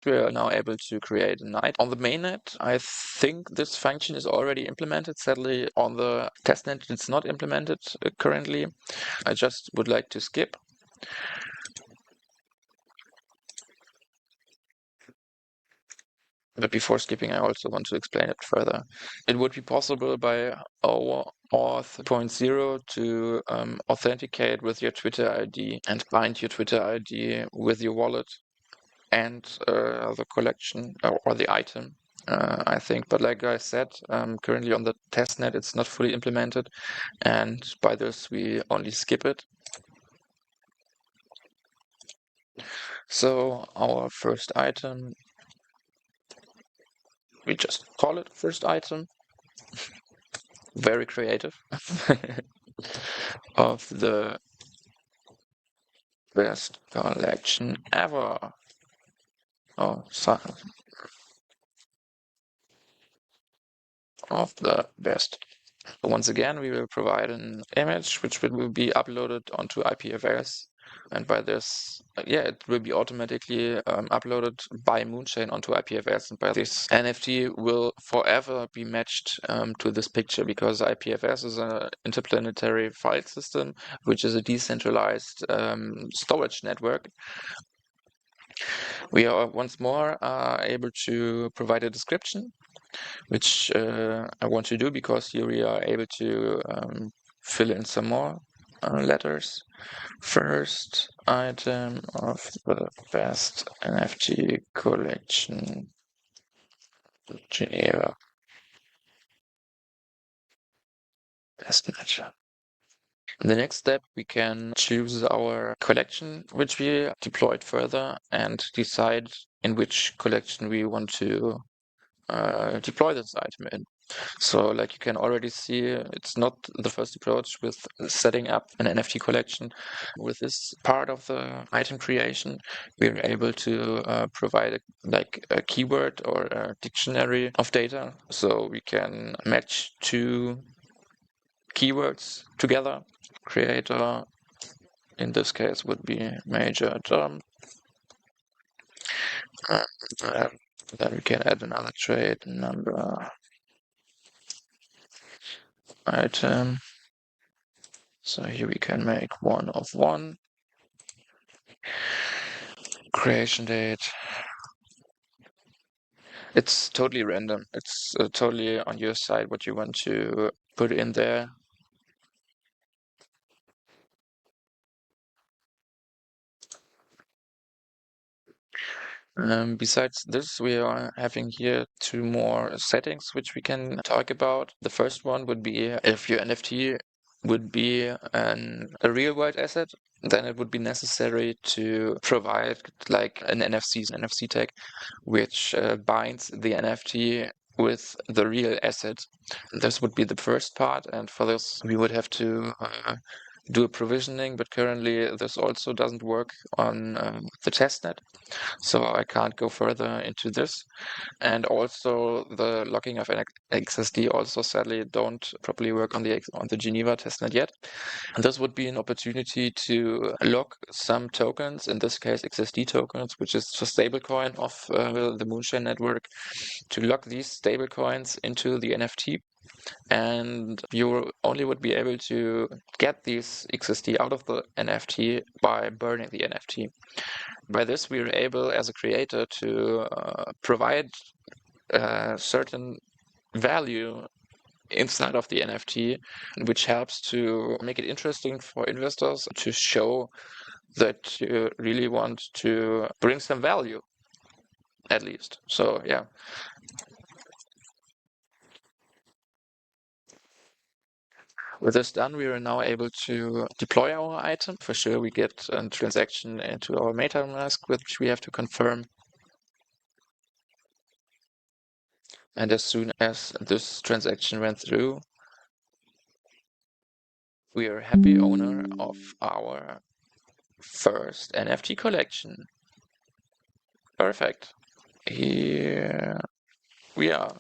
we are now able to create an item. On the mainnet, I think this function is already implemented. Sadly, on the testnet, it's not implemented currently. I just would like to skip. But before skipping, I also want to explain it further. It would be possible by OAuth 0.0 to authenticate with your Twitter ID and bind your Twitter ID with your wallet and the collection or the item, I think. But like I said, currently on the testnet, it's not fully implemented. And by this, we only skip it. So our first item, we just call it first item. Very creative. Of the best collection ever. Oh, sorry. Of the best. Once again, we will provide an image which will be uploaded onto IPFS. And by this, it will be automatically uploaded by Moonchain onto IPFS. And by this, NFT will forever be matched to this picture, because IPFS is an interplanetary file system, which is a decentralized storage network. We are once more able to provide a description, which I want to do because here we are able to fill in some more letters. First item of the best NFT collection, Geneva Testnet. In the next step, we can choose our collection, which we deployed further, and decide in which collection we want to deploy this item in. So like you can already see, it's not the first approach with setting up an NFT collection. With this part of the item creation, we're able to provide a keyword or a dictionary of data. So we can match two keywords together. Creator, in this case, would be major term. Then we can add another trade number item. So here we can make 1 of 1. Creation date. It's totally random. It's totally on your side what you want to put in there. Besides this, we are having here 2 more settings which we can talk about. The first one would be if your NFT would be a real world asset, then it would be necessary to provide like an NFC tag, which binds the NFT with the real asset. This would be the first part, and for this we would have to do a provisioning, but currently this also doesn't work on the testnet, so I can't go further into this. And also the locking of XSD also sadly don't properly work on the Geneva testnet yet. And this would be an opportunity to lock some tokens, in this case XSD tokens, which is the stablecoin of the Moonchain network, to lock these stablecoins into the NFT. And you only would be able to get these XSD out of the NFT by burning the NFT. By this, we are able, as a creator, to provide a certain value inside of the NFT, which helps to make it interesting for investors to show that you really want to bring some value, at least. So, yeah. With this done, we are now able to deploy our item. For sure, we get a transaction into our MetaMask, which we have to confirm. And as soon as this transaction went through, we are a happy owner of our first NFT collection. Perfect. Here we are.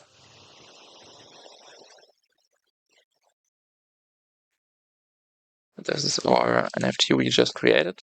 This is our NFT we just created.